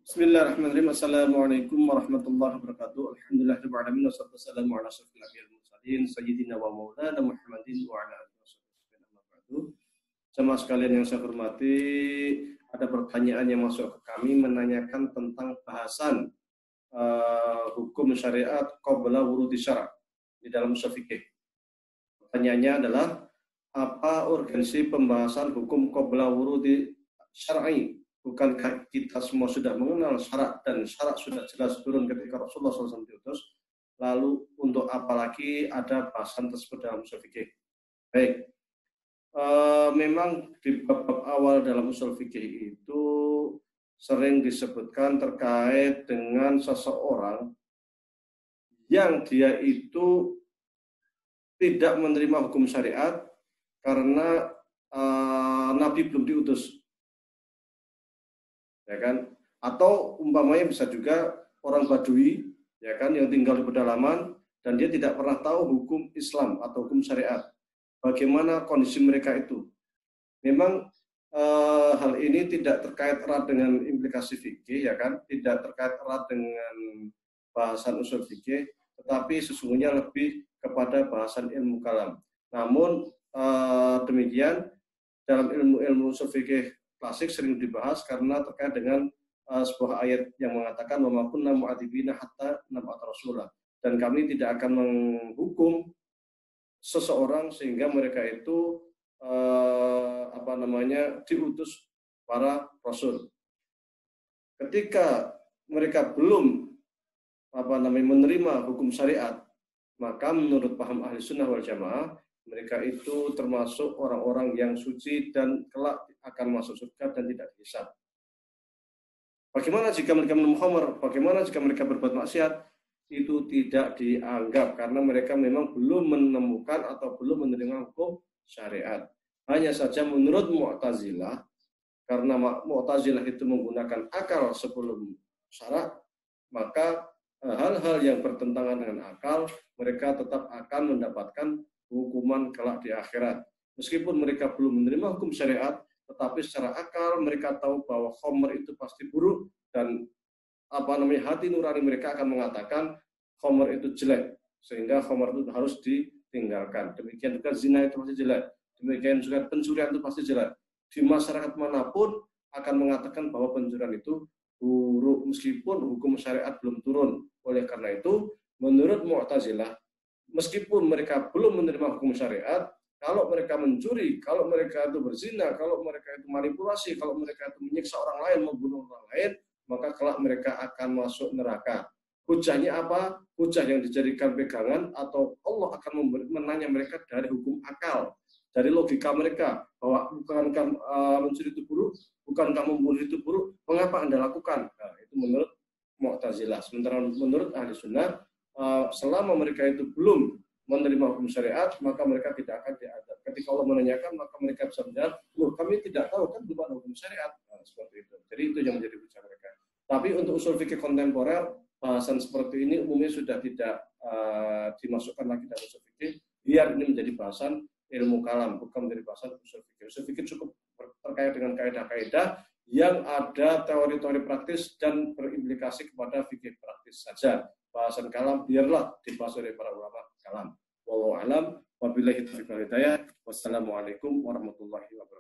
Bismillahirrahmanirrahim. Assalamualaikum warahmatullahi wabarakatuh. Alhamdulillahirabbil alamin wassalatu wassalamu ala asyrofil anbiya'i wal mursalin sayyidina wa maulana Muhammadin wa ala alihi wasallam. Jemaah sekalian yang saya hormati, ada pertanyaan yang masuk ke kami menanyakan tentang bahasan hukum syariat qabla wurudi syara' di dalam ushul fikih. Pertanyaannya adalah apa urgensi pembahasan hukum qabla wurudi syar'i? Bukankah kita semua sudah mengenal syarat dan syarat sudah jelas turun ketika Rasulullah SAW diutus? Lalu untuk apa lagi ada bahasan tersebut dalam ushul fikih? Baik, memang di bab awal dalam ushul fikih itu sering disebutkan terkait dengan seseorang yang dia itu tidak menerima hukum syariat karena Nabi belum diutus. Ya kan? Atau umpamanya bisa juga orang Badui, ya kan, yang tinggal di pedalaman dan dia tidak pernah tahu hukum Islam atau hukum syariat. Bagaimana kondisi mereka itu? Memang hal ini tidak terkait erat dengan implikasi fikih, ya kan? Tidak terkait erat dengan bahasan ushul fikih, tetapi sesungguhnya lebih kepada bahasan ilmu kalam. Namun demikian dalam ilmu ushul fikih klasik sering dibahas karena terkait dengan sebuah ayat yang mengatakan wa ma kunna mu'adzibina hatta nab'atsa rasulah, dan kami tidak akan menghukum seseorang sehingga mereka itu diutus para rasul. Ketika mereka belum menerima hukum syariat, maka menurut paham ahli sunnah wal jamaah mereka itu termasuk orang-orang yang suci dan kelak akan masuk surga dan tidak dihisab. Bagaimana jika mereka minum khamr? Bagaimana jika mereka berbuat maksiat? Itu tidak dianggap karena mereka memang belum menemukan atau belum menerima hukum syariat. Hanya saja menurut Mu'tazilah, karena Mu'tazilah itu menggunakan akal sebelum syarak, maka hal-hal yang bertentangan dengan akal mereka tetap akan mendapatkan hukuman kelak di akhirat. Meskipun mereka belum menerima hukum syariat, tetapi secara akal mereka tahu bahwa khamr itu pasti buruk dan hati nurani mereka akan mengatakan khamr itu jelek, sehingga khamr itu harus ditinggalkan. Demikian juga zina itu pasti jelek. Demikian juga pencurian itu pasti jelek. Di masyarakat manapun akan mengatakan bahwa pencurian itu buruk meskipun hukum syariat belum turun. Oleh karena itu, menurut Mu'tazilah, meskipun mereka belum menerima hukum syariat, kalau mereka mencuri, kalau mereka itu berzina, kalau mereka itu manipulasi, kalau mereka itu menyiksa orang lain, membunuh orang lain, maka kelak mereka akan masuk neraka. Hujahnya apa? Hujah yang dijadikan pegangan atau Allah akan menanya mereka dari hukum akal, dari logika mereka, bahwa bukankah mencuri itu buruk, bukankah membunuh itu buruk, mengapa Anda lakukan? Nah, itu menurut Mu'tazilah. Sementara menurut ahli sunnah, selama mereka itu belum menerima hukum syariat, maka mereka tidak akan diadab. Ketika Allah menanyakan, maka mereka bisa menjawab, loh kami tidak tahu kan belum ada hukum syariat. Nah, seperti itu. Jadi itu yang menjadi hujah mereka. Tapi untuk ushul fikih kontemporer, bahasan seperti ini umumnya sudah tidak dimasukkan lagi dalam ushul fikih, biar ini menjadi bahasan ilmu kalam, bukan menjadi bahasan ushul fikih. Ushul fikih cukup terkait dengan kaidah-kaidah yang ada teori-teori praktis dan berimplikasi kepada fikih praktis saja. Bahasan kalam biarlah dibahas oleh para ulama kalam. Wallahu a'lam, wabillahi taufiq wal hidayah. Wassalamualaikum warahmatullahi wabarakatuh.